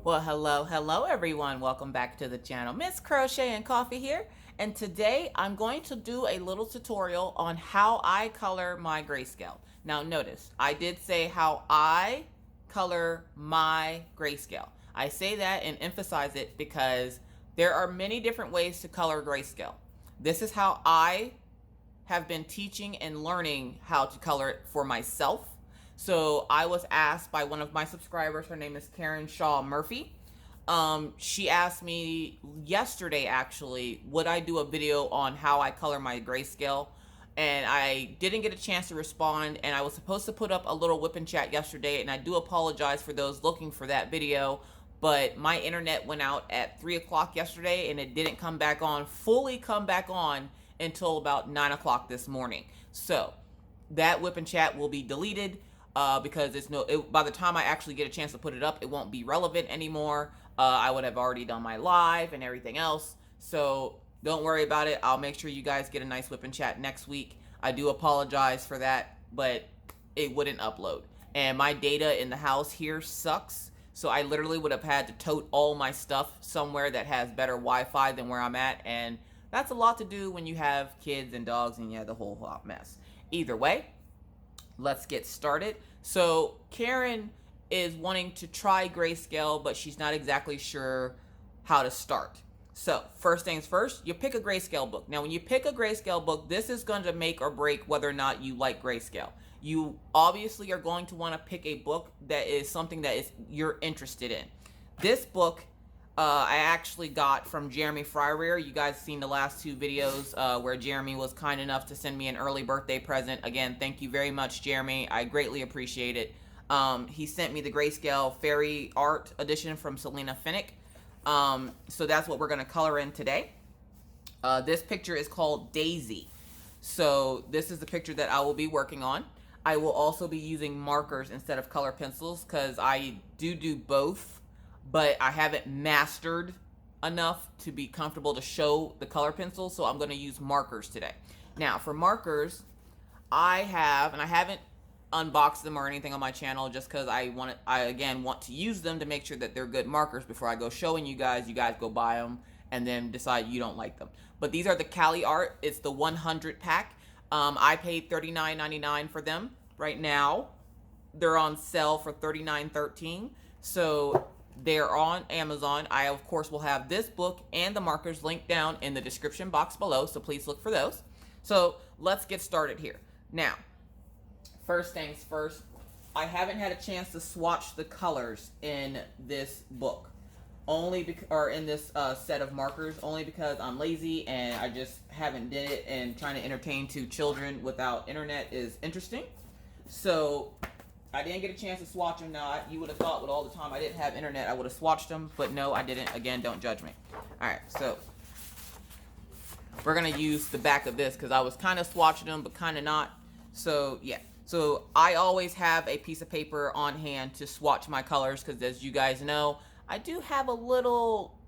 Well, hello everyone. Welcome back to the channel. Miss Crochet and Coffee here. And today I'm going to do a little tutorial on how I color my grayscale. Now notice, I did say how I color my grayscale. I say that and emphasize it because there are many different ways to color grayscale. This is how I have been teaching and learning how to color it for myself. So I was asked by one of my subscribers, her name is Karen Shaw Murphy. She asked me yesterday, actually, would I do a video on how I color my grayscale? And I didn't get a chance to respond, and I was supposed to put up a little whip and chat yesterday, and I do apologize for those looking for that video, but my internet went out at 3 o'clock yesterday, and it didn't fully come back on until about 9 o'clock this morning. So that whip and chat will be deleted. Because by the time I actually get a chance to put it up, it won't be relevant anymore. I would have already done my live and everything else. So don't worry about it. I'll make sure you guys get a nice whip and chat next week. I do apologize for that, but it wouldn't upload. And my data in the house here sucks. So I literally would have had to tote all my stuff somewhere that has better Wi-Fi than where I'm at. And that's a lot to do when you have kids and dogs and you have the whole hot mess. Either way, let's get started. So Karen is wanting to try grayscale, but she's not exactly sure how to start. So first things first, you pick a grayscale book. Now when you pick a grayscale book, this is going to make or break whether or not you like grayscale. You obviously are going to want to pick a book that is something that you're interested in. This book I actually got from Jeremy Fryrear. You guys seen the last two videos where Jeremy was kind enough to send me an early birthday present. Again, thank you very much, Jeremy. I greatly appreciate it. He sent me the Grayscale Fairy Art Edition from Selena Finnick. So that's what we're going to color in today. This picture is called Daisy. So this is the picture that I will be working on. I will also be using markers instead of color pencils because I do both, but I haven't mastered enough to be comfortable to show the color pencil, so I'm going to use markers today. Now, for markers, I haven't unboxed them or anything on my channel just because I again want to use them to make sure that they're good markers before I go showing you guys go buy them and then decide you don't like them. But these are the Cali Art. It's the 100 pack. I paid $39.99 for them. Right now, they're on sale for $39.13. So they're on Amazon. I, of course, will have this book and the markers linked down in the description box below, so please look for those. So let's get started here. Now, first things first, I haven't had a chance to swatch the colors in this book, or in this set of markers, only because I'm lazy and I just haven't did it, and trying to entertain two children without internet is interesting. So I didn't get a chance to swatch them. Now, you would have thought with all the time I didn't have internet, I would have swatched them, but no, I didn't. Again, don't judge me. All right, so we're going to use the back of this because I was kind of swatching them, but kind of not. So, yeah. So I always have a piece of paper on hand to swatch my colors because, as you guys know, I do have a little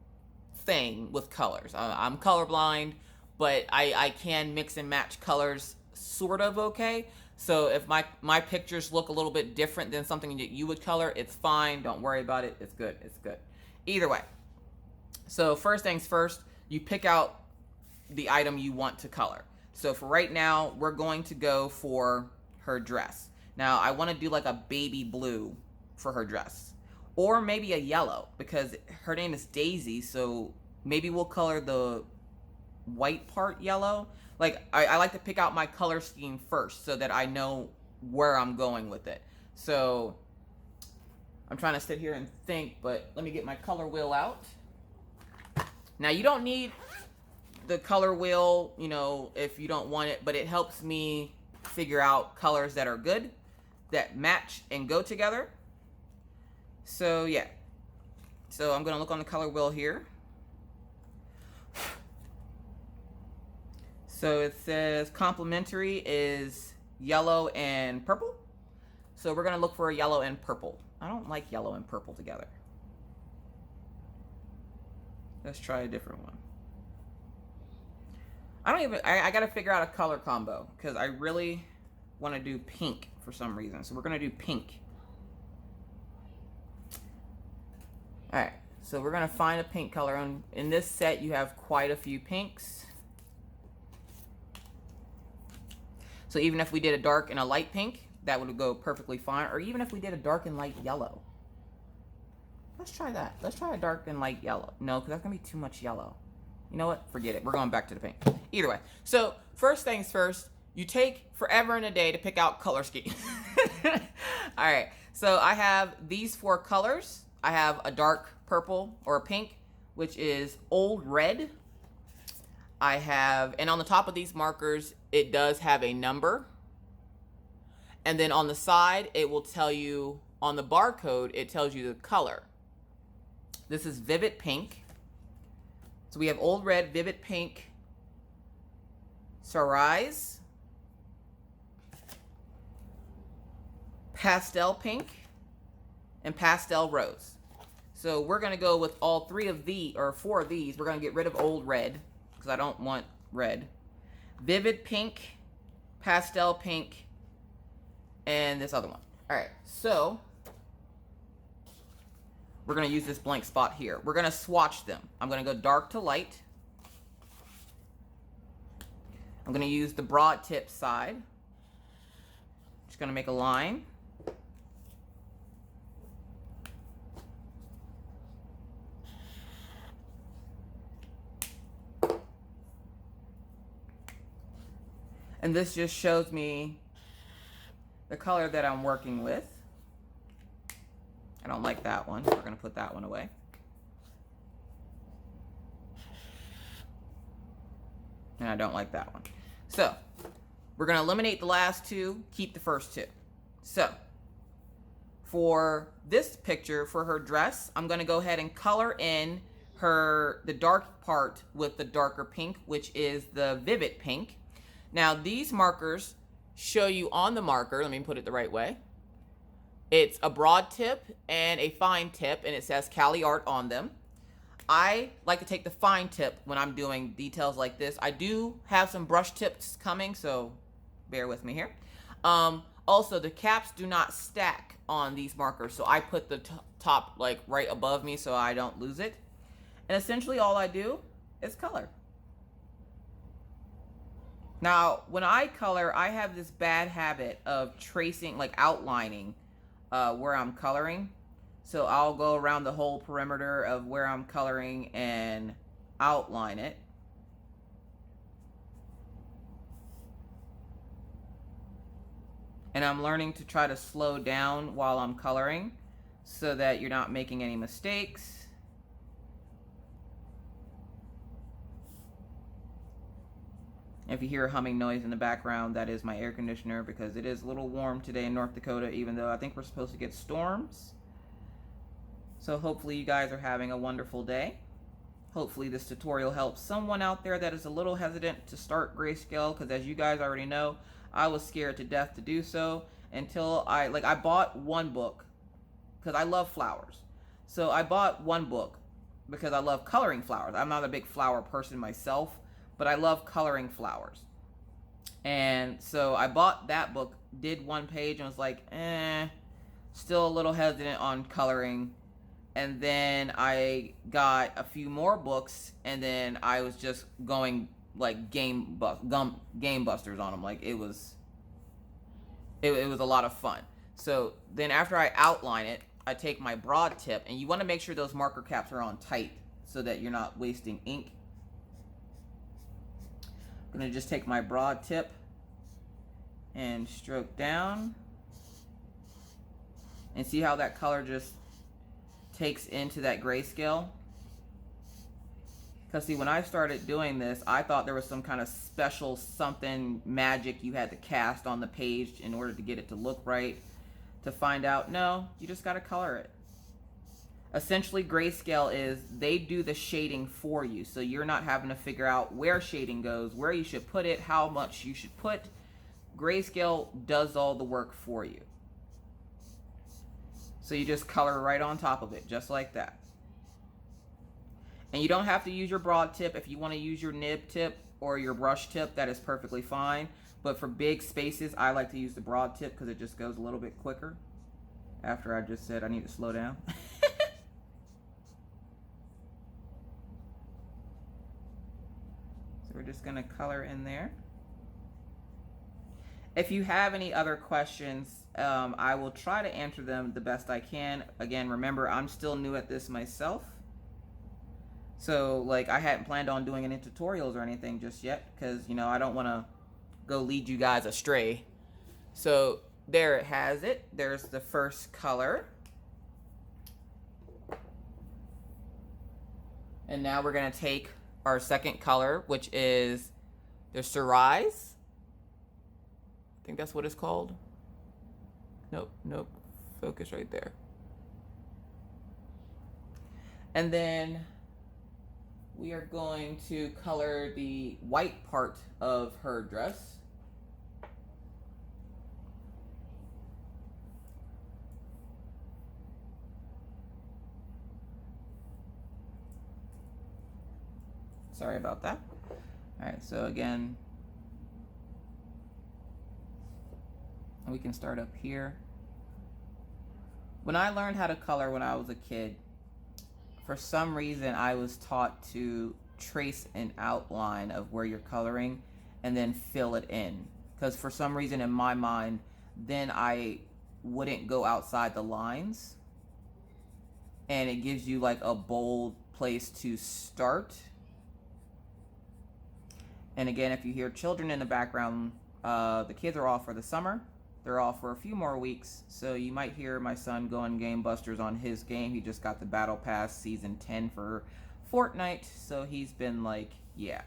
thing with colors. I'm colorblind, but I can mix and match colors sort of okay. So if my pictures look a little bit different than something that you would color, it's fine. Don't worry about it. It's good. It's good. Either way. So first things first, you pick out the item you want to color. So for right now, we're going to go for her dress. Now, I want to do like a baby blue for her dress. Or maybe a yellow, because her name is Daisy, so maybe we'll color the white part yellow. Like, I like to pick out my color scheme first so that I know where I'm going with it. So, I'm trying to sit here and think, but let me get my color wheel out. Now, you don't need the color wheel, if you don't want it, but it helps me figure out colors that are good, that match and go together. So, yeah. So, I'm going to look on the color wheel here. So it says complementary is yellow and purple. So we're going to look for a yellow and purple. I don't like yellow and purple together. Let's try a different one. I got to figure out a color combo because I really want to do pink for some reason. So we're going to do pink. All right, so we're gonna find a pink color. And in this set, you have quite a few pinks. So even if we did a dark and a light pink, that would go perfectly fine. Or even if we did a dark and light yellow. Let's try that. Let's try a dark and light yellow. No, because that's gonna be too much yellow. You know what? Forget it. We're going back to the pink. Either way. So first things first, you take forever and a day to pick out color schemes. All right. So I have these 4 colors. I have a dark purple or a pink, which is Old Red. I have, and on the top of these markers, it does have a number. And then on the side, it will tell you, on the barcode, it tells you the color. This is Vivid Pink. So we have Old Red, Vivid Pink, Cerise, Pastel Pink, and Pastel Rose. So we're going to go with all 3 of these, or 4 of these. We're going to get rid of Old Red, because I don't want red. Vivid Pink, Pastel Pink, and this other one. All right, so we're going to use this blank spot here. We're going to swatch them. I'm going to go dark to light. I'm going to use the broad tip side. Just going to make a line. And this just shows me the color that I'm working with. I don't like that one. We're going to put that one away. And I don't like that one. So we're going to eliminate the last 2, keep the first 2. So for this picture, for her dress, I'm going to go ahead and color in the dark part with the darker pink, which is the Vivid Pink. Now these markers show you on the marker, let me put it the right way. It's a broad tip and a fine tip, and it says Cali Art on them. I like to take the fine tip when I'm doing details like this. I do have some brush tips coming, so bear with me here. Also, the caps do not stack on these markers, so I put the top like right above me so I don't lose it. And essentially all I do is color. Now, when I color, I have this bad habit of tracing, like outlining where I'm coloring. So I'll go around the whole perimeter of where I'm coloring and outline it. And I'm learning to try to slow down while I'm coloring so that you're not making any mistakes. If you hear a humming noise in the background, that is my air conditioner because it is a little warm today in North Dakota, even though I think we're supposed to get storms. So hopefully you guys are having a wonderful day. Hopefully this tutorial helps someone out there that is a little hesitant to start Grayscale, because as you guys already know, I was scared to death to do so until I bought one book because I love flowers. So I bought one book because I love coloring flowers. I'm not a big flower person myself, but I love coloring flowers. And so I bought that book, did one page, and was like, still a little hesitant on coloring. And then I got a few more books, and then I was just going like game busters on them. Like it was a lot of fun. So then after I outline it, I take my broad tip, and you want to make sure those marker caps are on tight so that you're not wasting ink. I'm going to just take my broad tip and stroke down. And see how that color just takes into that grayscale? Because see, when I started doing this, I thought there was some kind of special something magic you had to cast on the page in order to get it to look right. To find out, no, you just got to color it. Essentially, Grayscale is, they do the shading for you. So you're not having to figure out where shading goes, where you should put it, how much you should put. Grayscale does all the work for you. So you just color right on top of it, just like that. And you don't have to use your broad tip. If you want to use your nib tip or your brush tip, that is perfectly fine. But for big spaces, I like to use the broad tip because it just goes a little bit quicker. After I just said I need to slow down. just gonna color in there. If you have any other questions, I will try to answer them the best I can. Again, remember, I'm still new at this myself. So, like, I hadn't planned on doing any tutorials or anything just yet because, you know, I don't want to go lead you guys astray. So, there it has it. There's the first color. And now we're going to take our second color, which is the cerise. I think that's what it's called. Nope, nope. Focus right there. And then we are going to color the white part of her dress. Sorry about that. All right, so again, we can start up here. When I learned how to color when I was a kid, for some reason I was taught to trace an outline of where you're coloring and then fill it in. Because for some reason in my mind, then I wouldn't go outside the lines. And it gives you like a bold place to start. And again, if you hear children in the background, the kids are off for the summer. They're off for a few more weeks, so you might hear my son going game busters on his game. He just got the Battle Pass Season 10 for Fortnite, so he's been like, yeah.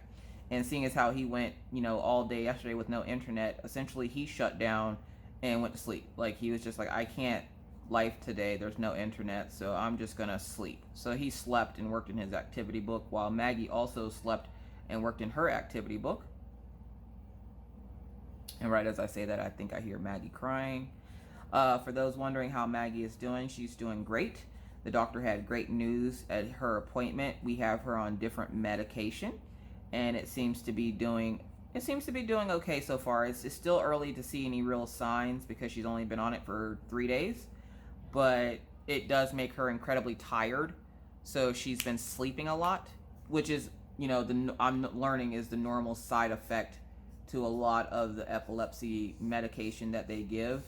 And seeing as how he went, you know, all day yesterday with no internet, essentially he shut down and went to sleep. Like, he was just like, I can't life today, there's no internet, so I'm just gonna sleep. So he slept and worked in his activity book, while Maggie also slept and worked in her activity book. And right as I say that, I think I hear Maggie crying. For those wondering how Maggie is doing, she's doing great. The doctor had great news at her appointment. We have her on different medication, and it seems to be doing okay so far. It's still early to see any real signs because she's only been on it for 3 days, but it does make her incredibly tired. So she's been sleeping a lot, which is, you know, I'm learning is the normal side effect to a lot of the epilepsy medication that they give.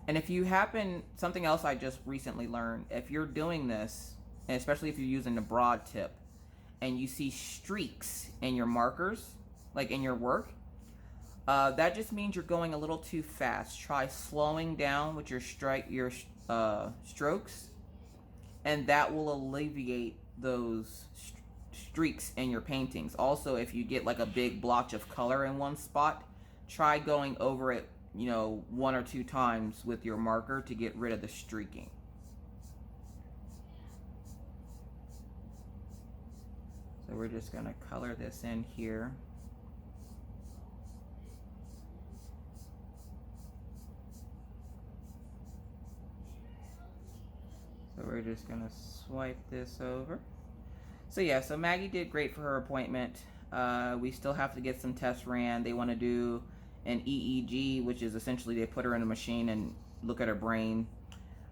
And if you happen, something else I just recently learned, if you're doing this, and especially if you're using the broad tip, and you see streaks in your markers, like in your work, that just means you're going a little too fast. Try slowing down with your strokes, and that will alleviate those streaks in your paintings. Also, if you get like a big blotch of color in one spot, try going over it, you know, 1 or 2 times with your marker to get rid of the streaking. So we're just going to color this in here. So we're just going to swipe this over. So yeah, so Maggie did great for her appointment. We still have to get some tests ran. They want to do an EEG, which is essentially they put her in a machine and look at her brain.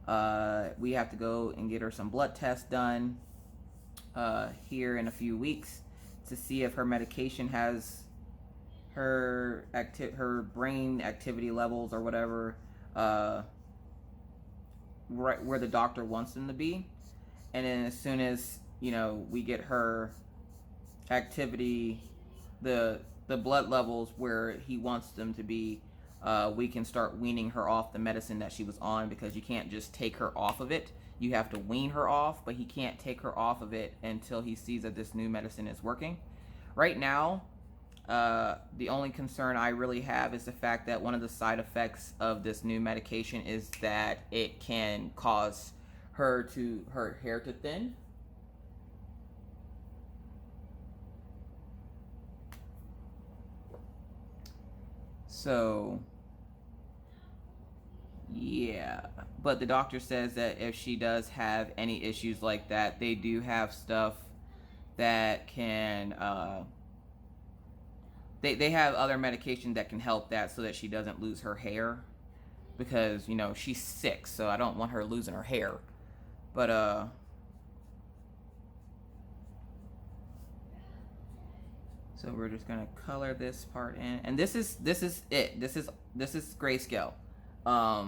We have to go and get her some blood tests done here in a few weeks to see if her medication has her brain activity levels or whatever right where the doctor wants them to be. And then as soon as, you know, we get her activity, the blood levels where he wants them to be, we can start weaning her off the medicine that she was on, because you can't just take her off of it. You have to wean her off, but he can't take her off of it until he sees that this new medicine is working. Right now, the only concern I really have is the fact that one of the side effects of this new medication is that it can cause her hair to thin. So, yeah. But the doctor says that if she does have any issues like that, they do have stuff that can, they have other medication that can help that so that she doesn't lose her hair. Because, you know, she's sick, so I don't want her losing her hair. But, So we're just gonna color this part in, and this is it. This is Grayscale. All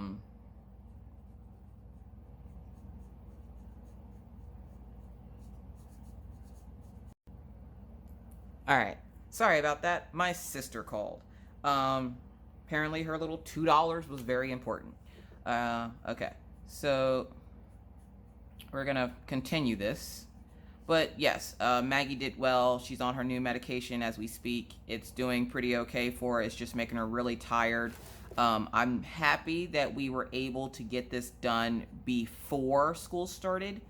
right. Sorry about that. My sister called. Apparently her little $2 was very important. Okay. So we're gonna continue this. But yes, Maggie did well. She's on her new medication as we speak. It's doing pretty okay for her. It's just making her really tired. I'm happy that we were able to get this done before school started,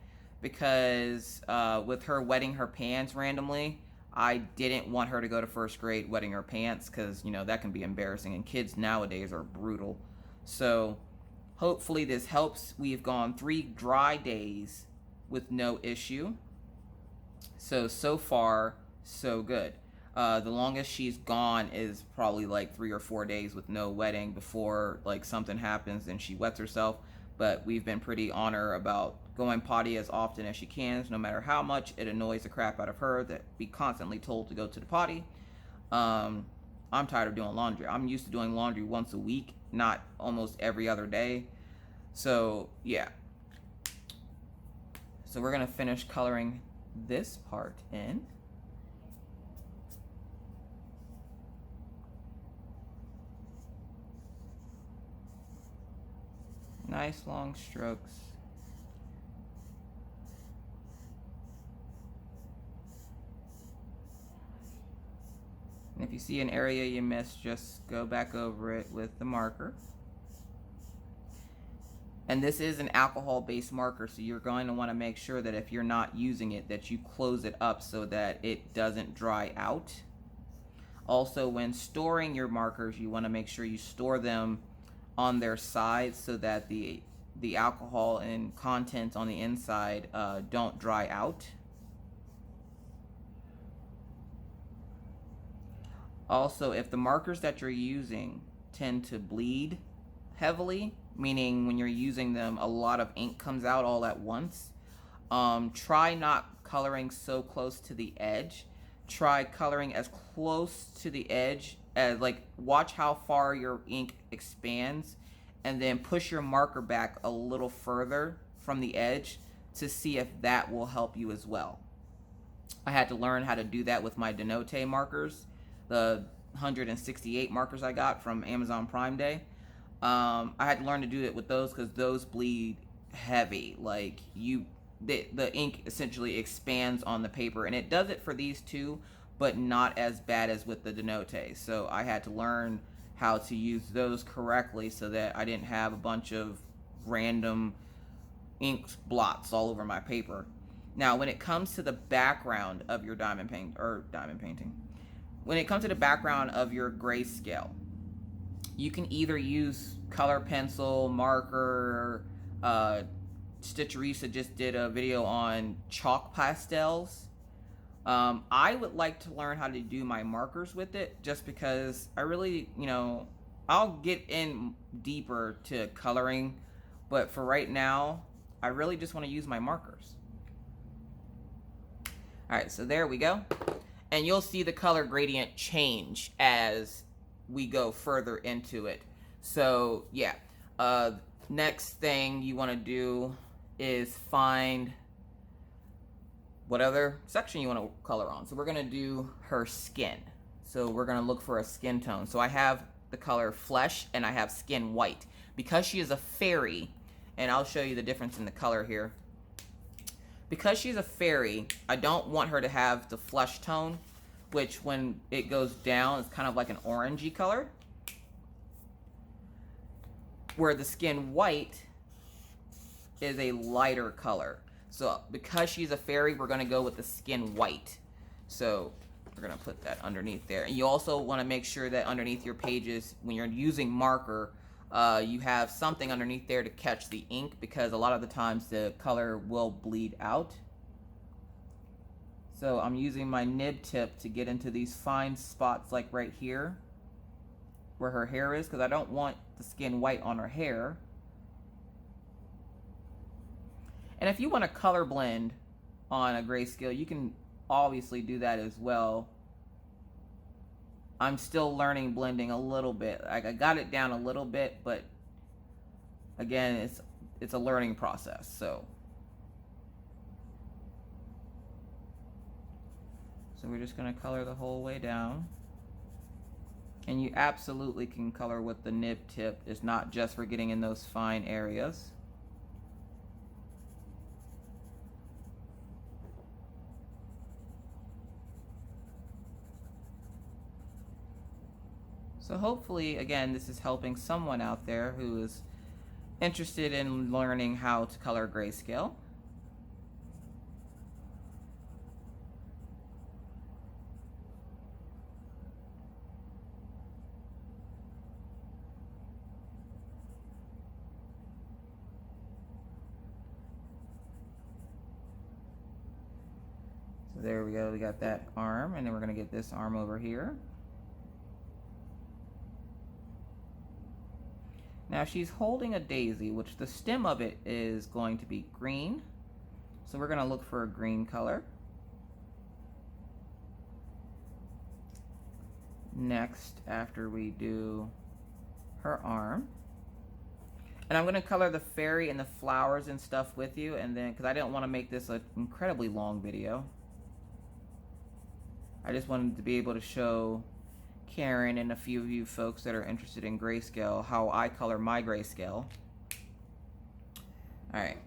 because with her wetting her pants randomly, I didn't want her to go to first grade wetting her pants, because, you know, that can be embarrassing, and kids nowadays are brutal. So hopefully this helps. We've gone 3 dry days with no issue. So far, so good. The longest she's gone is probably like 3 or 4 days with no wetting before like something happens and she wets herself. But we've been pretty on her about going potty as often as she can, no matter how much it annoys the crap out of her that be constantly told to go to the potty. I'm tired of doing laundry. I'm used to doing laundry once a week, not almost every other day. So yeah. So we're gonna finish coloring this part in. Nice long strokes. And if you see an area you missed, just go back over it with the marker. And this is an alcohol-based marker, so you're going to want to make sure that if you're not using it, that you close it up so that it doesn't dry out. Also, when storing your markers, you want to make sure you store them on their sides so that the alcohol and contents on the inside don't dry out. Also, if the markers that you're using tend to bleed heavily, meaning when you're using them a lot of ink comes out all at once, try not coloring so close to the edge. Try coloring as close to the edge as, like, watch how far your ink expands, and then push your marker back a little further from the edge to see if that will help you as well. I had to learn how to do that with my Denote markers, the 168 markers I got from Amazon Prime Day. I had to learn to do it with those because those bleed heavy. Like, the ink essentially expands on the paper, and it does it for these two, but not as bad as with the Denote. So I had to learn how to use those correctly so that I didn't have a bunch of random ink blots all over my paper. Now, when it comes to the background of your diamond painting, when it comes to the background of your grayscale, you can either use color pencil, marker. Stitcherisa just did a video on chalk pastels. I would like to learn how to do my markers with it, just because I really, I'll get in deeper to coloring, but for right now, I really just want to use my markers. All right, so there we go. And you'll see the color gradient change as we go further into it. So yeah, next thing you want to do is find what other section you want to color on. So we're going to do her skin. So we're going to look for a skin tone. So I have the color flesh and I have skin white. Because she is a fairy, and I'll show you the difference in the color here. Because she's a fairy, I don't want her to have the flesh tone, which when it goes down is kind of like an orangey color. Where the skin white is a lighter color. So because she's a fairy, we're going to go with the skin white. So we're going to put that underneath there. And you also want to make sure that underneath your pages, when you're using marker, you have something underneath there to catch the ink, because a lot of the times the color will bleed out. So I'm using my nib tip to get into these fine spots, like right here where her hair is, because I don't want the skin white on her hair. And if you want to color blend on a grayscale, you can obviously do that as well. I'm still learning blending a little bit. Like I got it down a little bit, but again, it's a learning process. So we're just gonna color the whole way down. And you absolutely can color with the nib tip. It's not just for getting in those fine areas. So hopefully, again, this is helping someone out there who is interested in learning how to color grayscale. So there we go, we got that arm, and then we're gonna get this arm over here. Now she's holding a daisy, which the stem of it is going to be green. So we're gonna look for a green color. Next, after we do her arm. And I'm gonna color the fairy and the flowers and stuff with you, and then, because I didn't want to make this an incredibly long video. I just wanted to be able to show Karen and a few of you folks that are interested in grayscale how I color my grayscale. Alright,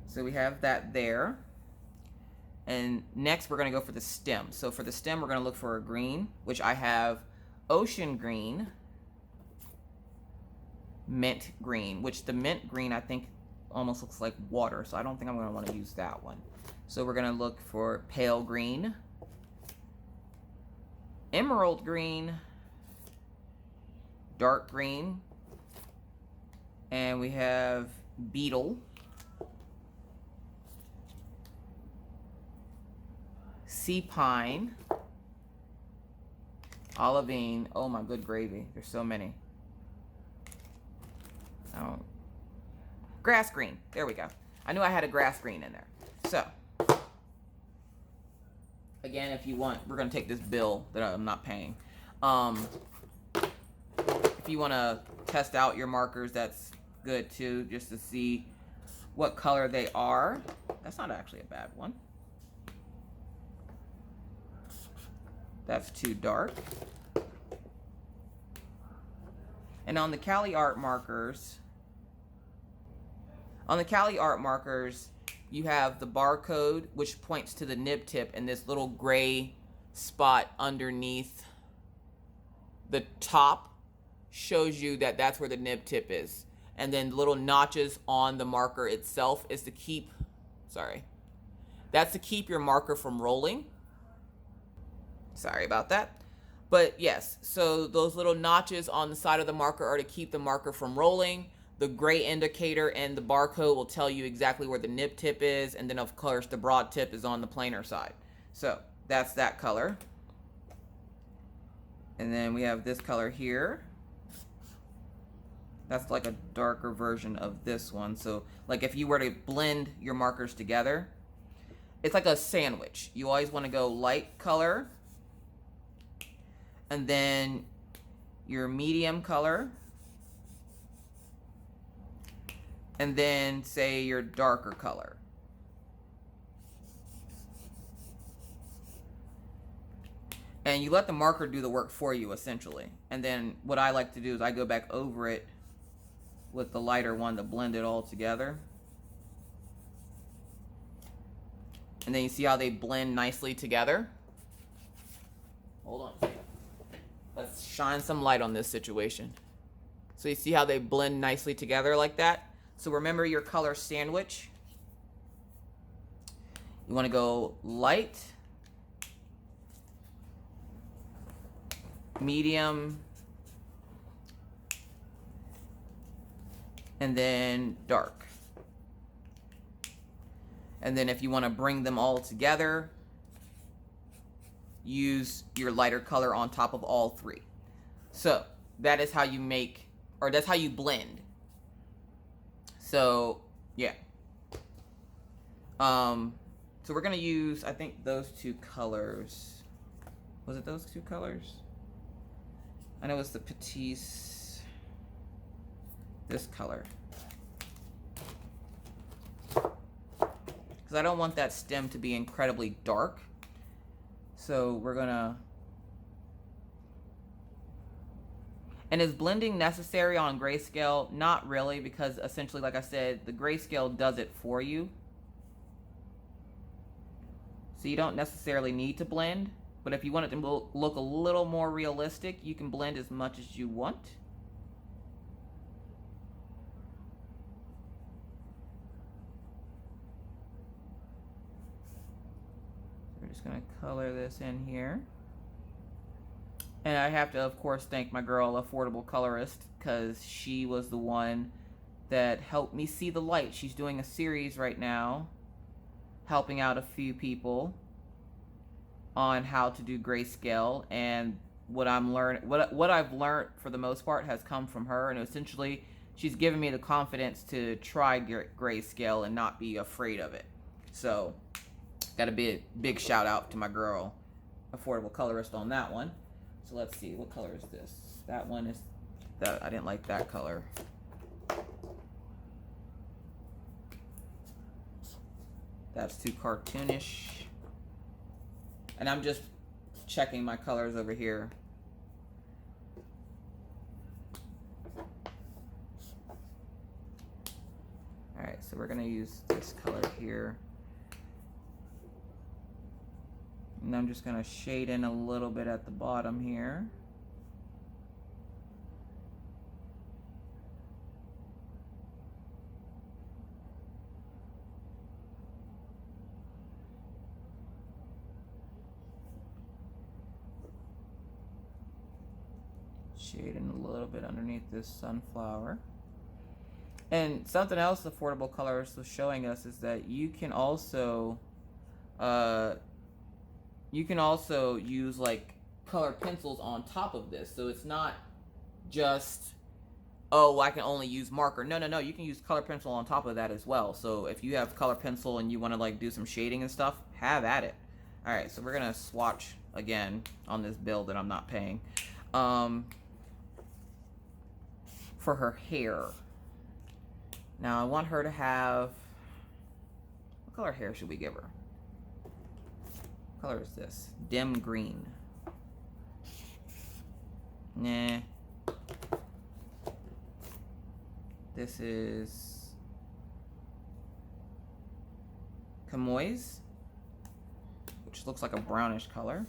so we have that there. And next we're going to go for the stem. So for the stem we're going to look for a green, which I have ocean green, mint green, which the mint green I think almost looks like water, so I don't think I'm going to want to use that one. So we're going to look for pale green, emerald green, dark green, and we have beetle, sea pine, olivine. Oh my good gravy, there's so many. Oh, grass green, there we go. I knew I had a grass green in there. So again, if you want, we're going to take this bill that I'm not paying. If you want to test out your markers, that's good too, just to see what color they are. That's not actually a bad one. That's too dark. And on the Cali Art markers, you have the barcode, which points to the nib tip, and this little gray spot underneath the top shows you that that's where the nib tip is. And then little notches on the marker itself is to keep, that's to keep your marker from rolling. Sorry about that. But yes, so those little notches on the side of the marker are to keep the marker from rolling. The gray indicator and the barcode will tell you exactly where the nib tip is, and then of course the broad tip is on the planar side. So that's that color. And then we have this color here. That's like a darker version of this one. So like if you were to blend your markers together, it's like a sandwich. You always want to go light color, and then your medium color, and then say your darker color. And you let the marker do the work for you, essentially. And then what I like to do is I go back over it with the lighter one to blend it all together. And then you see how they blend nicely together? Hold on a second. Let's shine some light on this situation. So you see how they blend nicely together like that? So remember your color sandwich. You want to go light, medium, and then dark. And then if you want to bring them all together, use your lighter color on top of all three. So that is how you make, or that's how you blend. So yeah. So we're gonna use, I think, those two colors. Was it those two colors? I know it's the Petite, this color. Because I don't want that stem to be incredibly dark. So we're gonna... And is blending necessary on Grayscale? Not really, because essentially, like I said, the Grayscale does it for you. So you don't necessarily need to blend. But if you want it to look a little more realistic, you can blend as much as you want. So we're just gonna color this in here. And I have to, of course, thank my girl, Affordable Colorist, because she was the one that helped me see the light. She's doing a series right now, helping out a few people on how to do Grayscale, and what I've learned for the most part has come from her, and essentially she's given me the confidence to try Grayscale and not be afraid of it. So got a big shout out to my girl, Affordable Colorist, on that one. So let's see, what color is this? That one is that I didn't like that color. That's too cartoonish. And I'm just checking my colors over here. All right, so we're gonna use this color here. And I'm just gonna shade in a little bit at the bottom here. Shade in a little bit underneath this sunflower. And something else Affordable Colors was showing us is that you can also use like color pencils on top of this. So it's not just, oh, I can only use marker. No, you can use color pencil on top of that as well. So if you have color pencil and you want to like do some shading and stuff, have at it. All right, so we're gonna swatch again on this bill that I'm not paying. For her hair. Now I want her to have, what color hair should we give her? What color is this? Dim green. Nah. This is Chamois, which looks like a brownish color.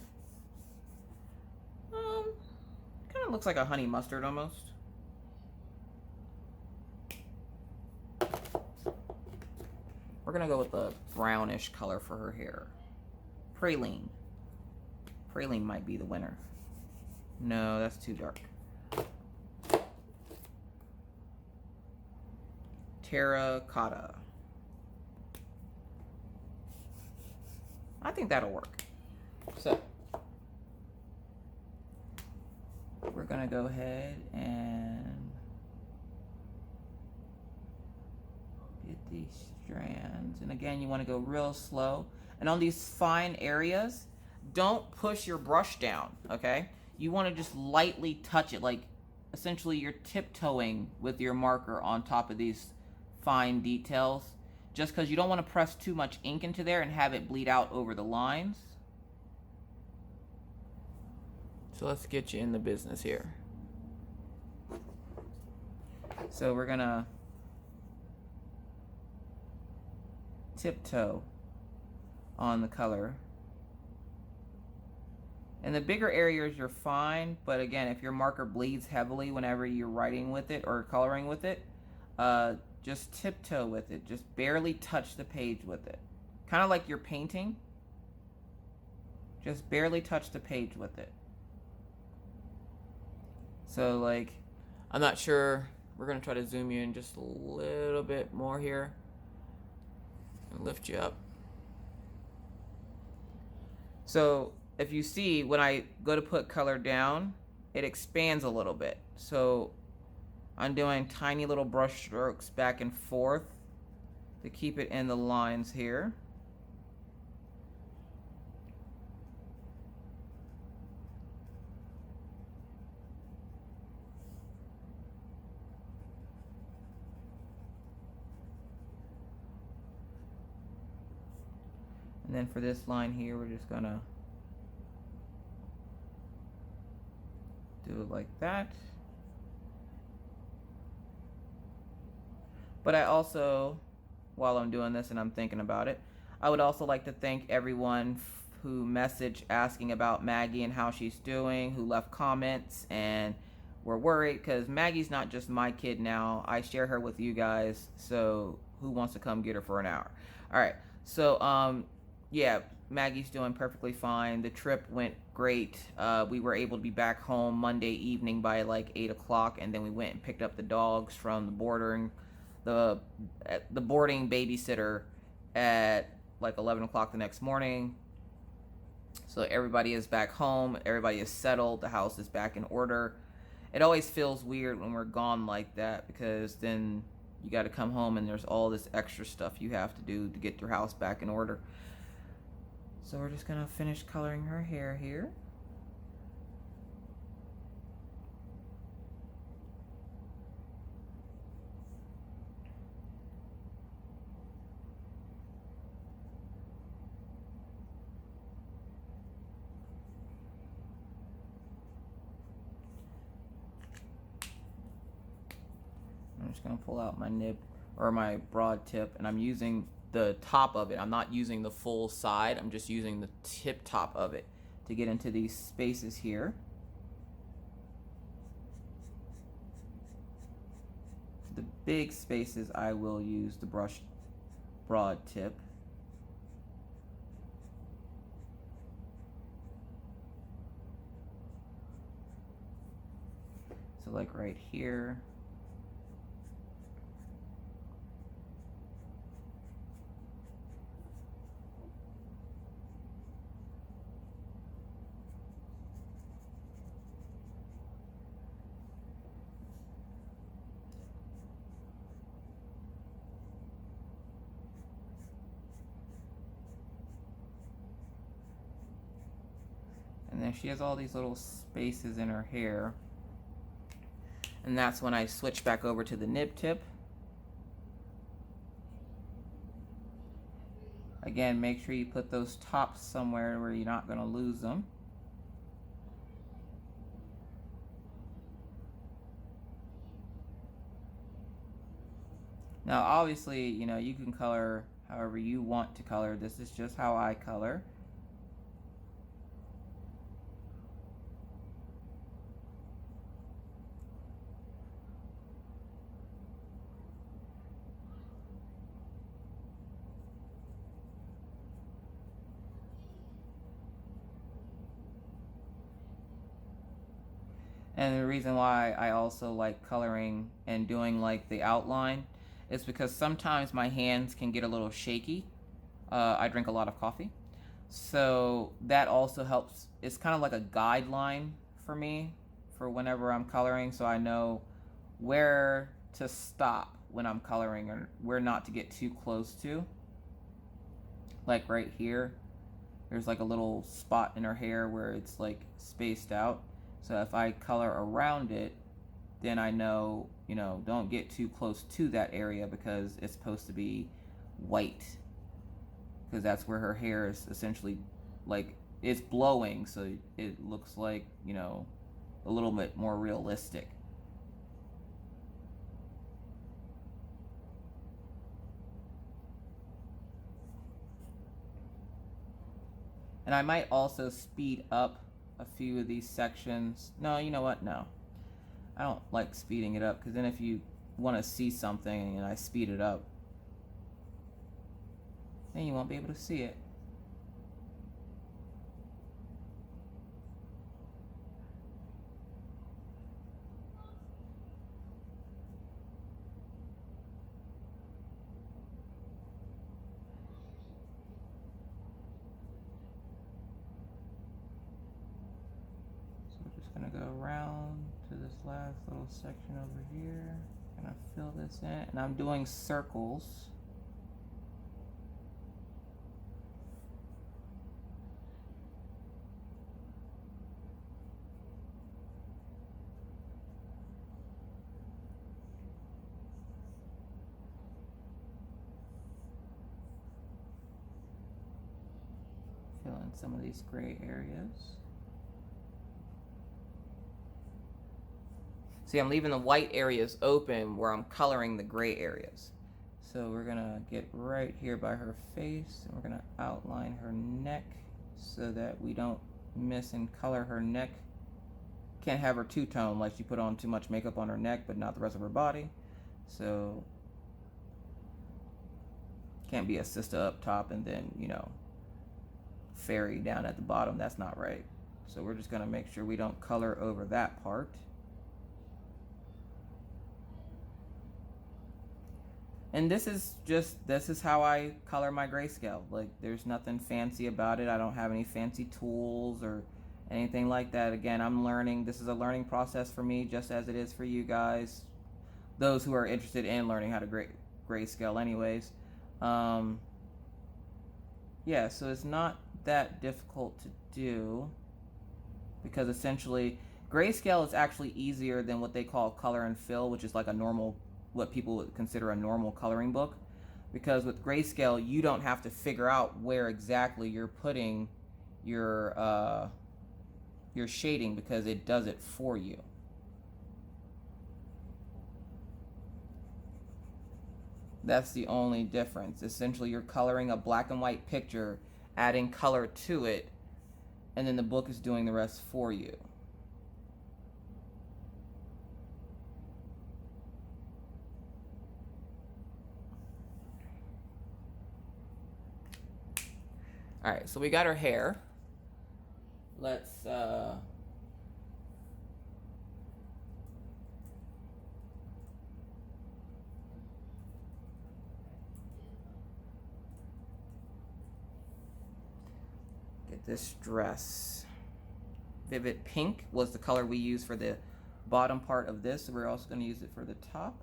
Kind of looks like a honey mustard almost. We're gonna go with a brownish color for her hair. Praline. Praline might be the winner. No, that's too dark. Terracotta. I think that'll work. So we're gonna go ahead and get these strands, and again, you want to go real slow, and on these fine areas, don't push your brush down. Okay, you want to just lightly touch it, like essentially you're tiptoeing with your marker on top of these fine details, just because you don't want to press too much ink into there and have it bleed out over the lines. So let's get you in the business here. So we're gonna tiptoe on the color. And the bigger areas you're fine, but again, if your marker bleeds heavily whenever you're writing with it or coloring with it, just tiptoe with it. Just barely touch the page with it. Kind of like you're painting. Just barely touch the page with it. So like, I'm not sure, we're gonna try to zoom you in just a little bit more here. And lift you up. So if you see, when I go to put color down, it expands a little bit. So I'm doing tiny little brush strokes back and forth to keep it in the lines here. And then for this line here, we're just gonna do it like that. But I also, while I'm doing this and I'm thinking about it, I would also like to thank everyone who messaged asking about Maggie and how she's doing, who left comments and were worried, because Maggie's not just my kid now. I share her with you guys, so who wants to come get her for an hour? All right, so yeah, Maggie's doing perfectly fine. The trip went great. We were able to be back home Monday evening by like 8 o'clock, and then we went and picked up the dogs from the boarding babysitter at like 11 o'clock the next morning. So everybody is back home. Everybody is settled. The house is back in order. It always feels weird when we're gone like that, because then you got to come home and there's all this extra stuff you have to do to get your house back in order. So we're just gonna finish coloring her hair here. I'm just gonna pull out my nib or my broad tip, and I'm using the top of it. I'm not using the full side. I'm just using the tip top of it to get into these spaces here. For the big spaces, I will use the brush broad tip. So like right here. And then she has all these little spaces in her hair. And that's when I switch back over to the nib tip. Again, make sure you put those tops somewhere where you're not going to lose them. Now, obviously, you know, you can color however you want to color. This is just how I color. And the reason why I also like coloring and doing like the outline is because sometimes my hands can get a little shaky. I drink a lot of coffee. So that also helps. It's kind of like a guideline for me for whenever I'm coloring, so I know where to stop when I'm coloring or where not to get too close to. Like right here, there's like a little spot in her hair where it's like spaced out. So if I color around it, then I know, you know, don't get too close to that area because it's supposed to be white. Because that's where her hair is essentially like, it's blowing, so it looks like, you know, a little bit more realistic. And I might also speed up a few of these sections. No, you know what? No. I don't like speeding it up, because then if you want to see something and I speed it up, then you won't be able to see it. So we're just going to go around to this last little section over here. I'm going to fill this in, and I'm doing circles. Fill in some of these gray areas. See, I'm leaving the white areas open where I'm coloring the gray areas. So we're gonna get right here by her face, and we're gonna outline her neck so that we don't miss and color her neck. Can't have her two-tone, like she put on too much makeup on her neck but not the rest of her body. So can't be a sister up top and then, you know, fairy down at the bottom. That's not right. So we're just gonna make sure we don't color over that part. And this is how I color my grayscale. Like, there's nothing fancy about it. I don't have any fancy tools or anything like that. Again, I'm learning. This is a learning process for me, just as it is for you guys, those who are interested in learning how to grayscale anyways. Yeah, so it's not that difficult to do, because essentially grayscale is actually easier than what they call color and fill, which is like a normal, what people would consider a normal coloring book. Because with grayscale, you don't have to figure out where exactly you're putting your shading, because it does it for you. That's the only difference. Essentially, you're coloring a black and white picture, adding color to it, and then the book is doing the rest for you. All right, so we got her hair. Let's get this dress. Vivid pink was the color we used for the bottom part of this, so we're also going to use it for the top.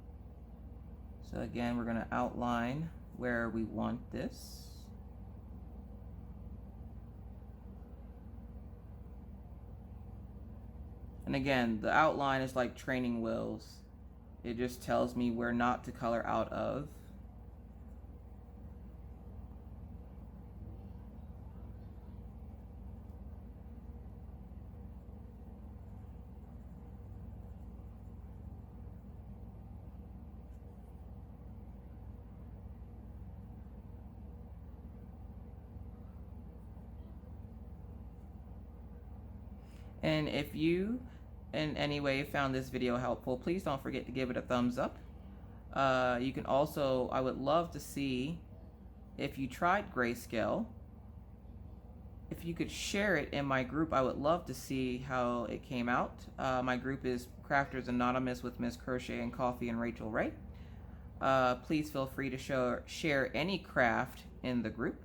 So again, we're going to outline where we want this. And again, the outline is like training wheels. It just tells me where not to color out of. And if you in any way found this video helpful, please don't forget to give it a thumbs up. You can also, I would love to see, if you tried grayscale, if you could share it in my group. I would love to see how it came out. My group is Crafters Anonymous with Miss Crochet and Coffee and Rachel Ray. Please feel free to share any craft in the group,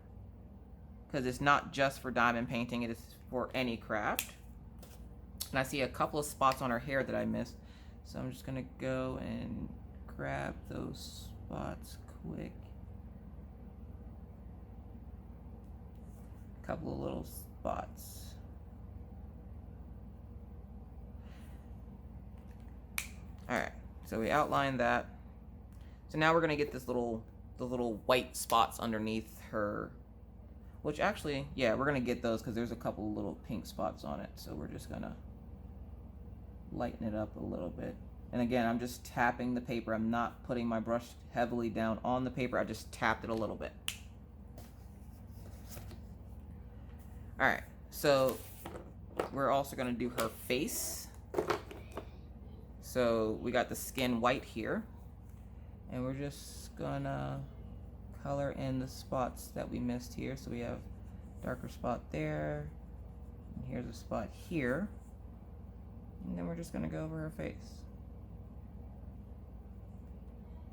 because it's not just for diamond painting, it is for any craft. And I see a couple of spots on her hair that I missed, so I'm just gonna go and grab those spots quick. A couple of little spots. All right, so we outlined that. So now we're gonna get the little white spots underneath her, which actually, yeah, we're gonna get those because there's a couple of little pink spots on it. So we're just gonna lighten it up a little bit. And again, I'm just tapping the paper. I'm not putting my brush heavily down on the paper. I just tapped it a little bit. All right, so we're also gonna do her face. So we got the skin white here, and we're just gonna color in the spots that we missed here. So we have darker spot there, and here's a spot here. And then we're just gonna go over her face.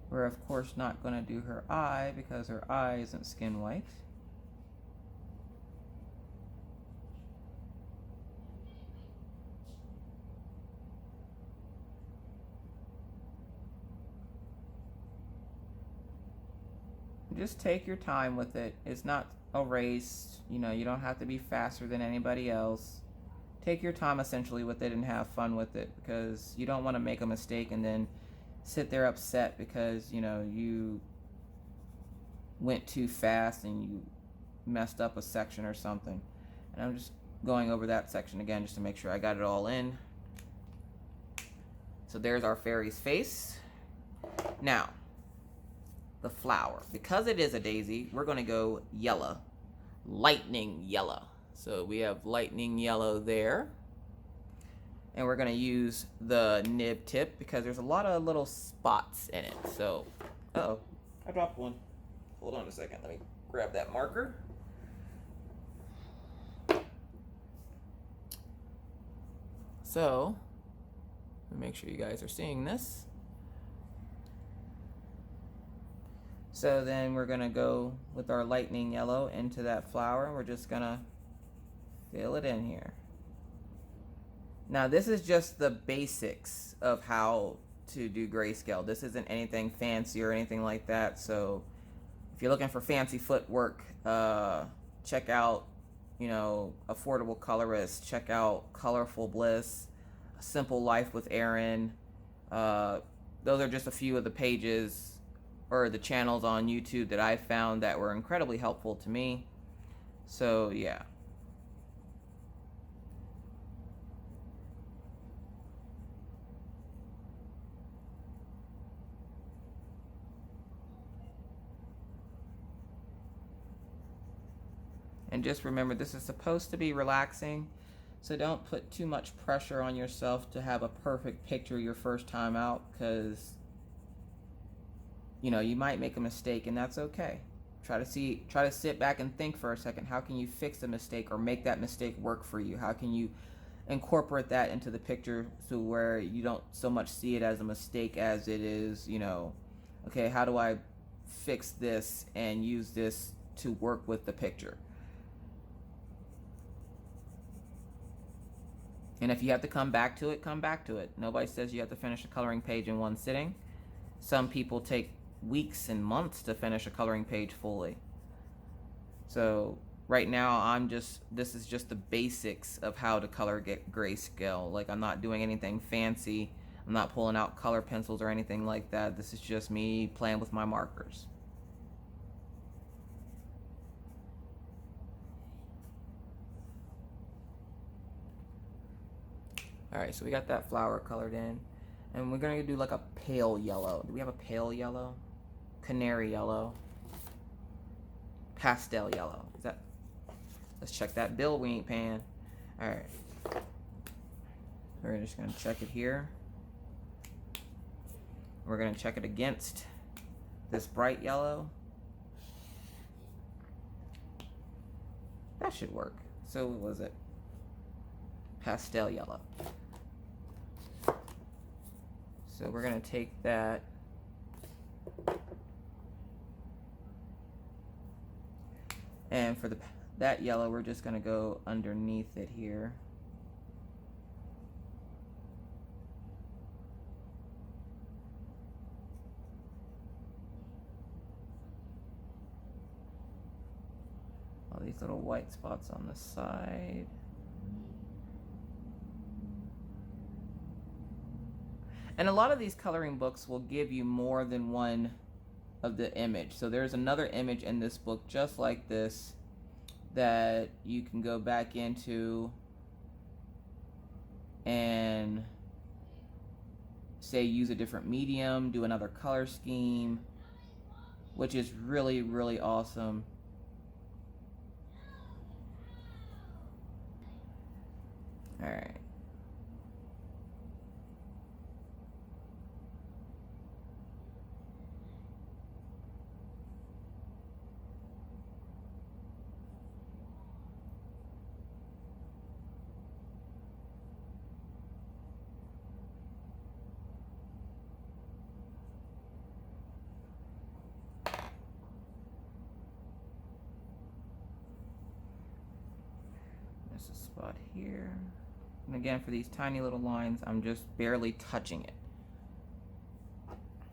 We're of course not gonna do her eye because her eye isn't skin white. Just take your time with it. It's not a race, you know, you don't have to be faster than anybody else. Take your time essentially with it and have fun with it, because you don't want to make a mistake and then sit there upset because, you know, you went too fast and you messed up a section or something. And I'm just going over that section again just to make sure I got it all in. So there's our fairy's face. Now, the flower. Because it is a daisy, we're going to go yellow. Lightning yellow. So we have lightning yellow there. And we're going to use the nib tip because there's a lot of little spots in it. So, uh-oh, I dropped one. Hold on a second. Let me grab that marker. So, make sure you guys are seeing this. So then we're going to go with our lightning yellow into that flower. We're just going to fill it in here. Now this is just the basics of how to do grayscale. This isn't anything fancy or anything like that. So if you're looking for fancy footwork, check out, you know, Affordable Colorist. Check out Colorful Bliss, A Simple Life with Erin. Those are just a few of the pages or the channels on YouTube that I found that were incredibly helpful to me. So yeah. And just remember, this is supposed to be relaxing, so don't put too much pressure on yourself to have a perfect picture your first time out, because, you know, you might make a mistake, and that's okay. Try to sit back and think for a second. How can you fix the mistake or make that mistake work for you? How can you incorporate that into the picture so where you don't so much see it as a mistake as it is, you know, okay, how do I fix this and use this to work with the picture? And if you have to come back to it, come back to it. Nobody says you have to finish a coloring page in one sitting. Some people take weeks and months to finish a coloring page fully. So right now, this is just the basics of how to color grayscale. Like, I'm not doing anything fancy. I'm not pulling out color pencils or anything like that. This is just me playing with my markers. Alright, so we got that flower colored in. And we're going to do like a pale yellow. Do we have a pale yellow? Canary yellow. Pastel yellow. Is that? Let's check that bill we ain't paying. Alright. We're just going to check it here. We're going to check it against this bright yellow. That should work. So what was it? Pastel yellow. So we're going to take that and for that yellow, we're just going to go underneath it here. All these little white spots on the side. And a lot of these coloring books will give you more than one of the image. So there's another image in this book just like this that you can go back into and say use a different medium, do another color scheme, which is really, really awesome. All right. There's a spot here. And again, for these tiny little lines, I'm just barely touching it.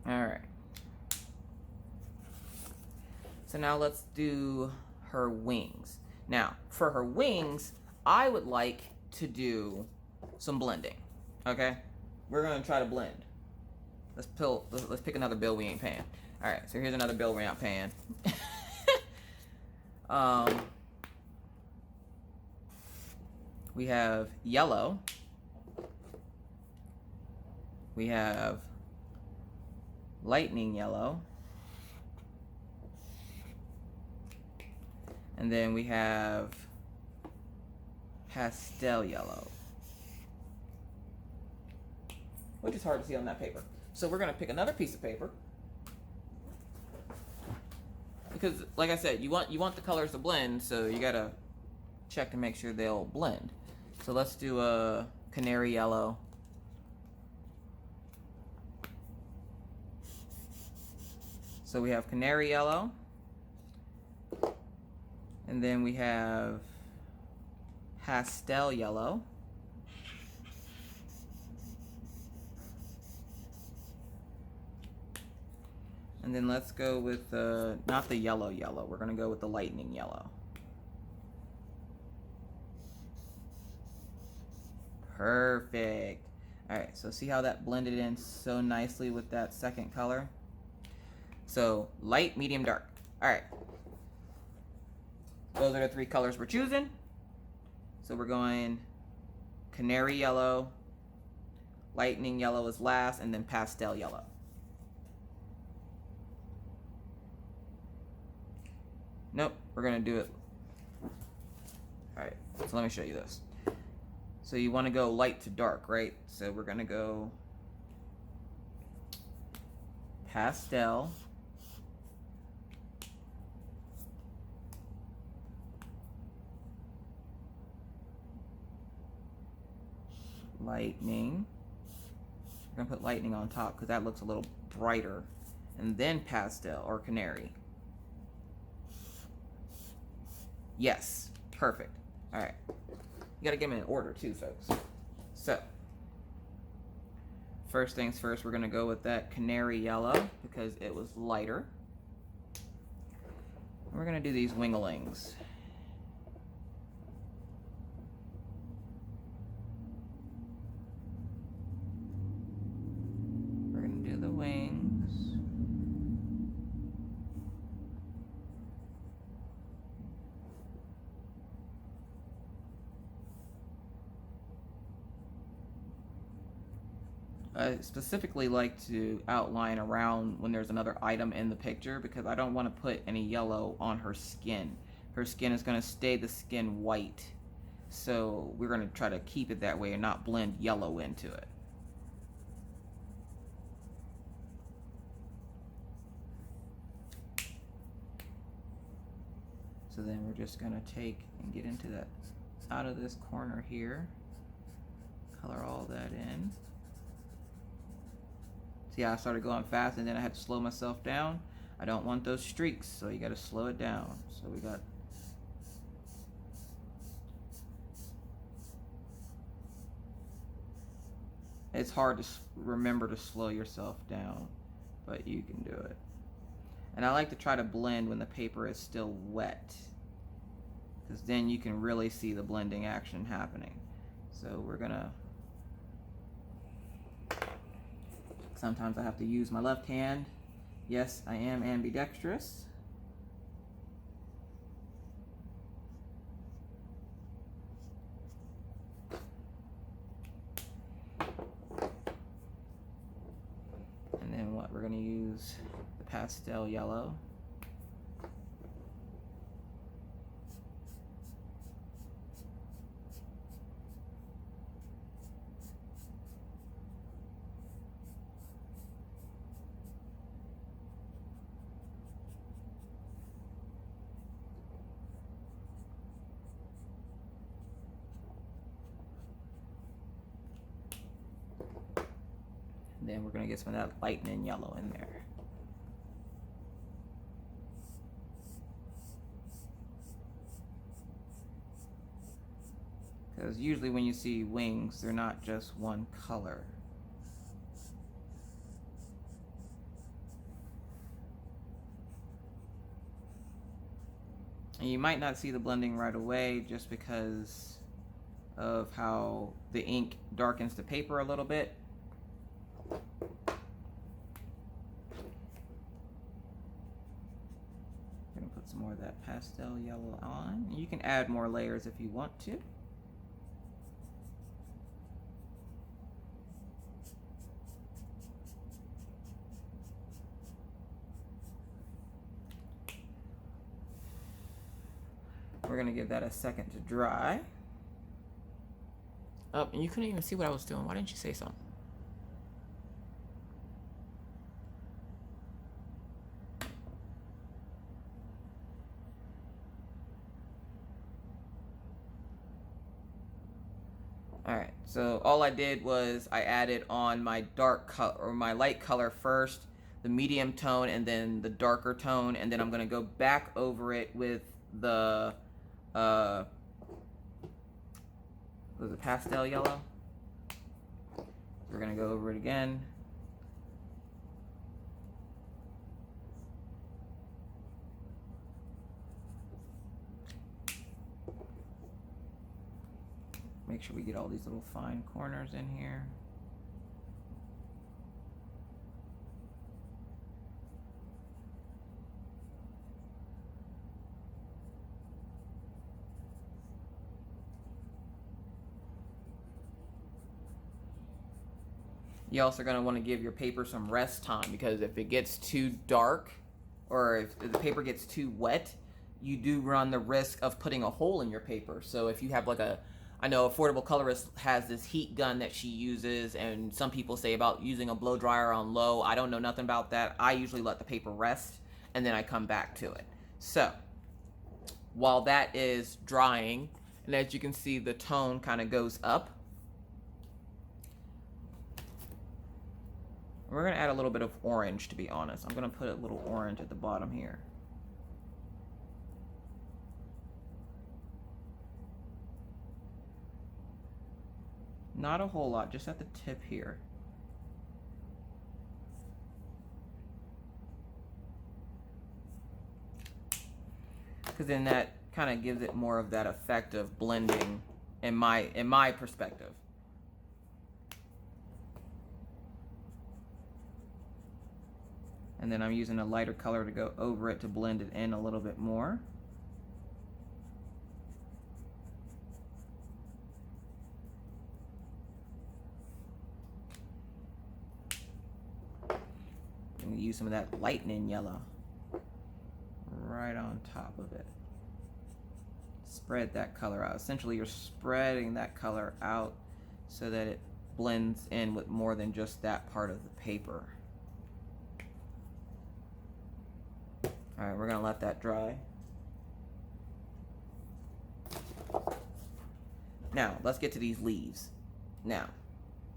All right. So now let's do her wings. Now, for her wings, I would like to do some blending. Okay? We're gonna try to blend. Let's pick another bill we ain't paying. All right, so here's another bill we're not paying. We have yellow. We have lightning yellow. And then we have pastel yellow, which is hard to see on that paper. So we're going to pick another piece of paper, because like I said, you want the colors to blend, so you got to check to make sure they'll blend. So let's do a canary yellow. So we have canary yellow, and then we have pastel yellow. And then let's go with not the yellow yellow, we're gonna go with the lightning yellow. Perfect. All right, so see how that blended in so nicely with that second color? So light, medium, dark. All right. Those are the three colors we're choosing. So we're going canary yellow, lightning yellow is last, and then pastel yellow. Nope, we're gonna do it. All right, so let me show you this. So you wanna go light to dark, right? So we're gonna go pastel, lightning. We're gonna put lightning on top because that looks a little brighter, and then pastel or canary. Yes, perfect. All right, you gotta give me an order too, folks. So first things first, we're gonna go with that canary yellow because it was lighter. We're gonna do these winglings. We're gonna do the wings. I specifically like to outline around when there's another item in the picture because I don't want to put any yellow on her skin. Her skin is going to stay the skin white. So we're going to try to keep it that way and not blend yellow into it. So then we're just going to take and get into that out of this corner here. Color all that in. See how I started going fast and then I had to slow myself down? I don't want those streaks, so you got to slow it down. So we got it's hard to remember to slow yourself down, but you can do it. And I like to try to blend when the paper is still wet, because then you can really see the blending action happening. So we're gonna, sometimes I have to use my left hand. Yes, I am ambidextrous. And then what, we're gonna use the pastel yellow. Then we're going to get some of that lightning yellow in there. Because usually when you see wings, they're not just one color. And you might not see the blending right away just because of how the ink darkens the paper a little bit. Some more of that pastel yellow on. You can add more layers if you want to. We're gonna give that a second to dry. Oh, and you couldn't even see what I was doing. Why didn't you say something? Alright, so all I did was I added on my dark color, or my light color first, the medium tone, and then the darker tone, and then I'm going to go back over it with the was it pastel yellow? We're going to go over it again. Make sure we get all these little fine corners in here. You also going to want to give your paper some rest time, because if it gets too dark or if the paper gets too wet, you do run the risk of putting a hole in your paper. So if you have like I know Affordable Colorist has this heat gun that she uses, and some people say about using a blow dryer on low. I don't know nothing about that. I usually let the paper rest and then I come back to it. So while that is drying, and as you can see, the tone kind of goes up. We're going to add a little bit of orange, to be honest. I'm going to put a little orange at the bottom here. Not a whole lot, just at the tip here. Because then that kind of gives it more of that effect of blending in my perspective. And then I'm using a lighter color to go over it to blend it in a little bit more. I'm gonna use some of that lightning yellow right on top of it. Spread that color out. Essentially, you're spreading that color out so that it blends in with more than just that part of the paper. All right, we're gonna let that dry. Now, let's get to these leaves. Now,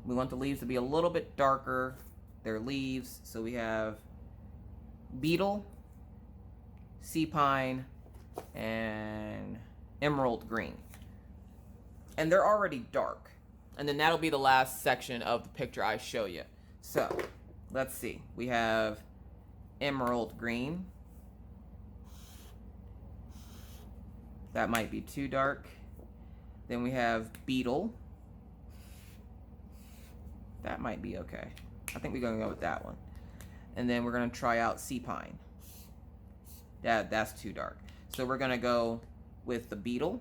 we want the leaves to be a little bit darker. They're leaves, so we have beetle, sea pine, and emerald green. And they're already dark. And then that'll be the last section of the picture I show you. So, let's see. We have emerald green. That might be too dark. Then we have beetle. That might be okay. I think we're gonna go with that one. And then we're gonna try out sea pine. That's too dark. So we're gonna go with the beetle.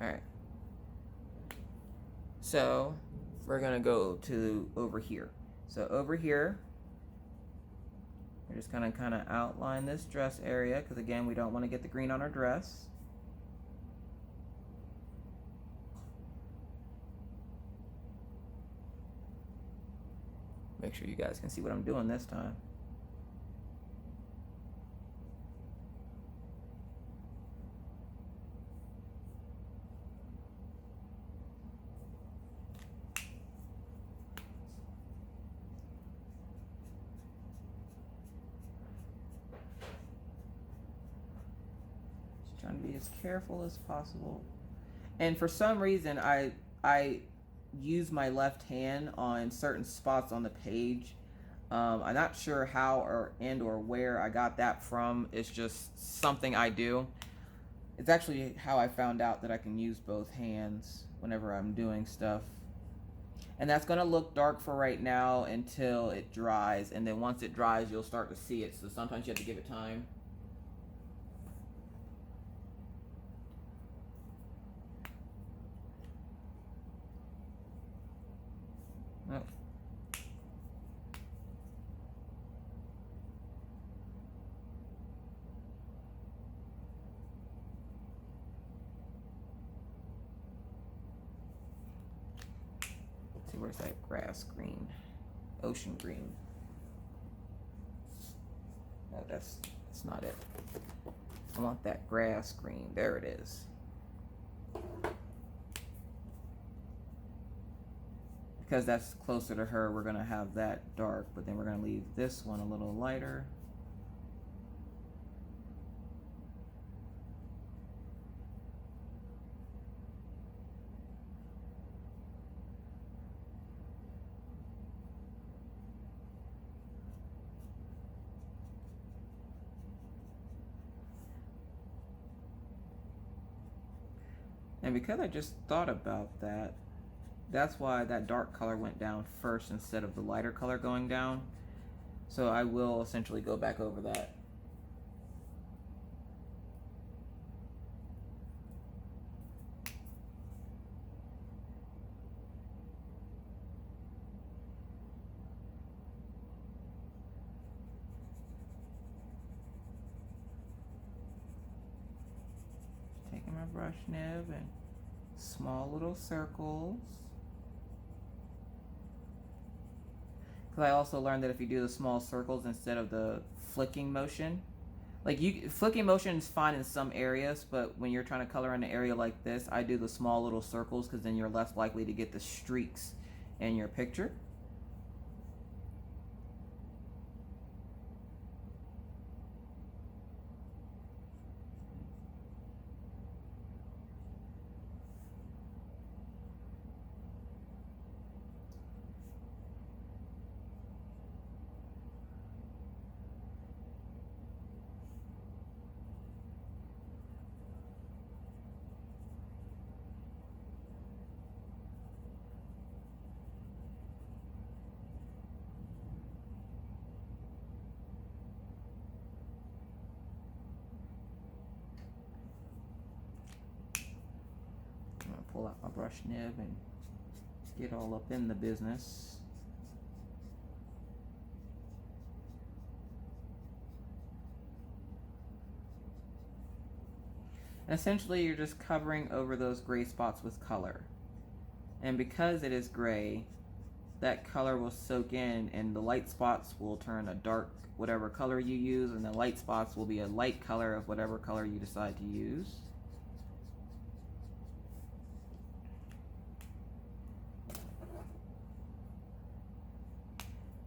All right. So we're gonna go to over here. So over here, we're just gonna kind of outline this dress area, because again, we don't want to get the green on our dress. Make sure you guys can see what I'm doing this time. Trying to be as careful as possible. And for some reason, I use my left hand on certain spots on the page. I'm not sure how or where I got that from. It's just something I do. It's actually how I found out that I can use both hands whenever I'm doing stuff. And that's going to look dark for right now until it dries. And then once it dries, you'll start to see it. So sometimes you have to give it time. Oh. Let's see, where's that grass green? Ocean green. No, that's not it. I want that grass green. There it is. Because that's closer to her, we're going to have that dark, but then we're going to leave this one a little lighter. And because I just thought about that, that's why that dark color went down first instead of the lighter color going down. So I will essentially go back over that. Taking my brush nib and small little circles. Because I also learned that if you do the small circles instead of the flicking motion, like flicking motion is fine in some areas, but when you're trying to color in an area like this, I do the small little circles because then you're less likely to get the streaks in your picture. Pull out my brush nib and get all up in the business. Essentially, you're just covering over those gray spots with color. And because it is gray, that color will soak in and the light spots will turn a dark whatever color you use, and the light spots will be a light color of whatever color you decide to use.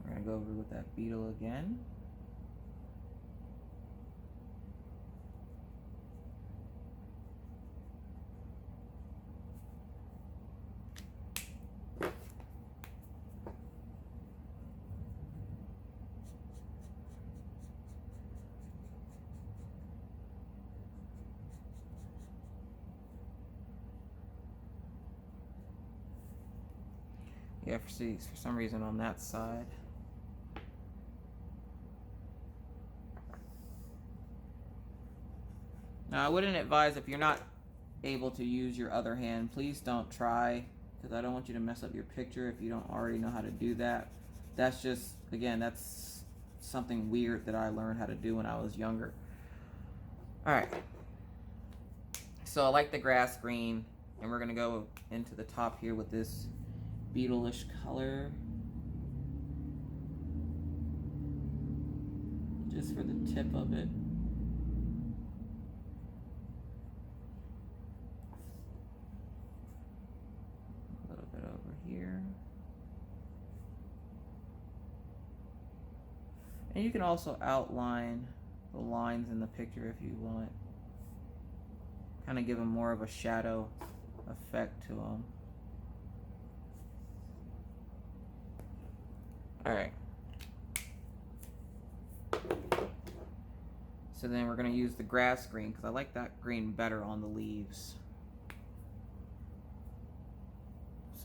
We're going to go over with that beetle again. Yeah, for some reason on that side. Now, I wouldn't advise, if you're not able to use your other hand, please don't try, because I don't want you to mess up your picture if you don't already know how to do that. That's just, again, that's something weird that I learned how to do when I was younger. Alright. So I like the grass green, and we're going to go into the top here with this beetle-ish color. Just for the tip of it. Here. And you can also outline the lines in the picture if you want. Kind of give them more of a shadow effect to them. Alright. So then we're going to use the grass green because I like that green better on the leaves.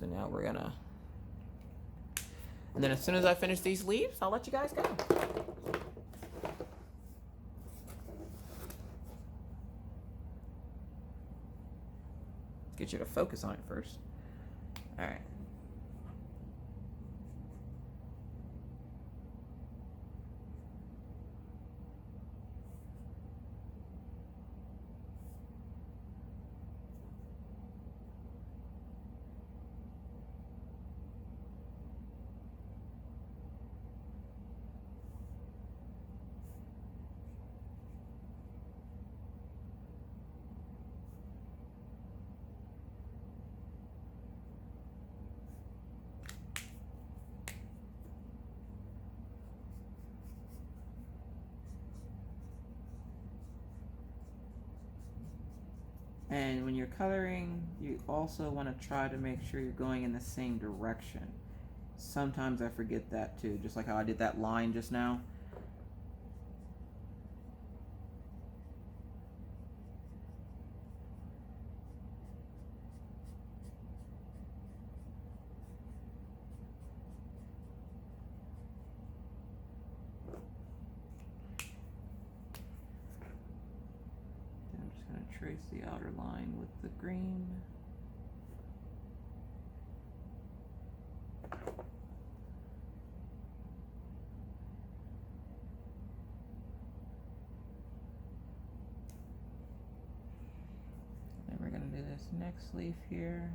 So now we're gonna And then as soon as I finish these leaves, I'll let you guys go. Get you to focus on it first. All right. And when you're coloring, you also want to try to make sure you're going in the same direction. Sometimes I forget that too, just like how I did that line just now. Trace the outer line with the green. Then we're going to do this next leaf here.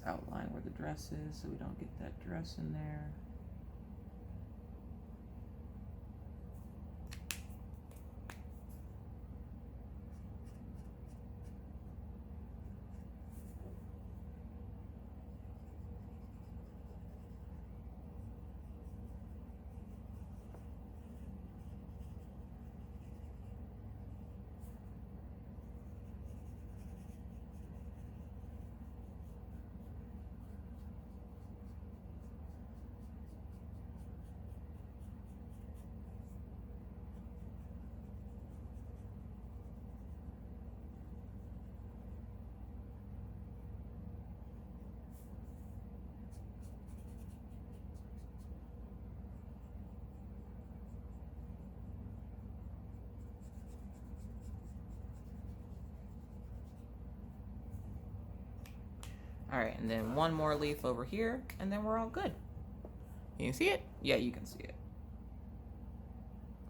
Outline where the dress is so we don't get that dress in there. All right, and then one more leaf over here, and then we're all good. You can see it? Yeah, you can see it.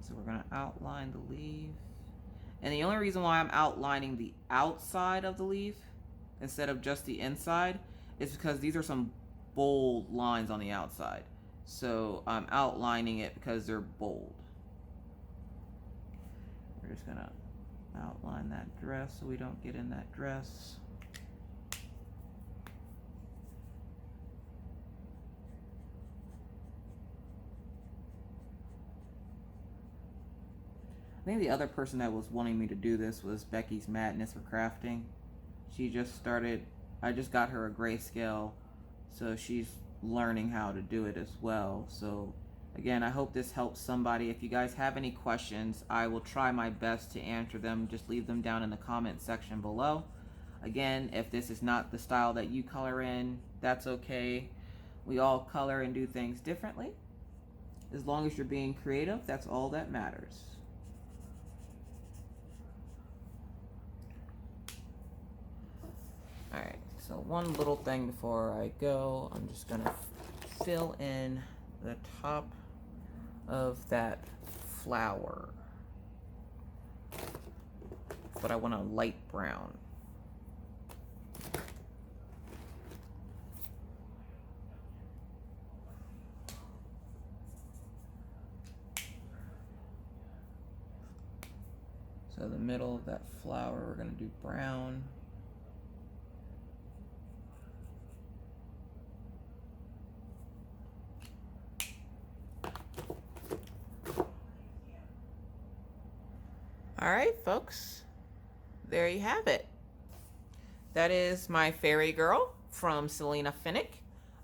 So we're gonna outline the leaf. And the only reason why I'm outlining the outside of the leaf instead of just the inside is because these are some bold lines on the outside. So I'm outlining it because they're bold. We're just gonna outline that dress so we don't get in that dress. I think the other person that was wanting me to do this was Becky's Madness for Crafting. She just started, I just got her a Grayscale, so she's learning how to do it as well. So again, I hope this helps somebody. If you guys have any questions, I will try my best to answer them. Just leave them down in the comment section below. Again, if this is not the style that you color in, that's okay. We all color and do things differently. As long as you're being creative, that's all that matters. Alright, so one little thing before I go, I'm just going to fill in the top of that flower. But I want a light brown. So the middle of that flower, we're going to do brown. All right, folks, there you have it. That is my fairy girl from Selena Finnick.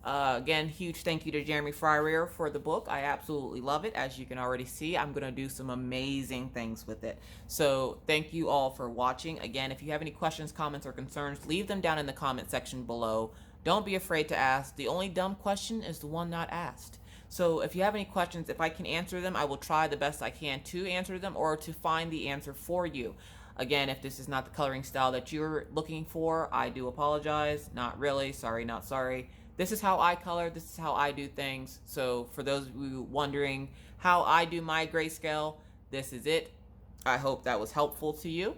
Again, huge thank you to Jeremy Fryer for the book. I absolutely love it. As you can already see, I'm going to do some amazing things with it. So thank you all for watching. Again, if you have any questions, comments, or concerns, leave them down in the comment section below. Don't be afraid to ask. The only dumb question is the one not asked. So if you have any questions, if I can answer them, I will try the best I can to answer them or to find the answer for you. Again, if this is not the coloring style that you're looking for, I do apologize. Not really. Sorry, not sorry. This is how I color. This is how I do things. So for those of you wondering how I do my grayscale, this is it. I hope that was helpful to you.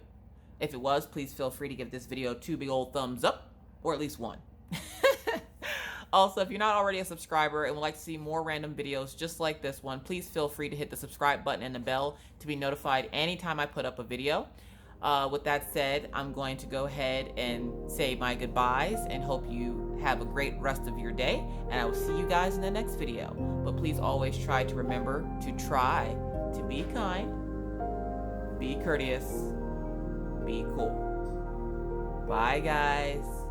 If it was, please feel free to give this video 2 big old thumbs up, or at least 1. Also, if you're not already a subscriber and would like to see more random videos just like this one, please feel free to hit the subscribe button and the bell to be notified anytime I put up a video. With that said, I'm going to go ahead and say my goodbyes and hope you have a great rest of your day. And I will see you guys in the next video. But please always try to remember to try to be kind, be courteous, be cool. Bye, guys.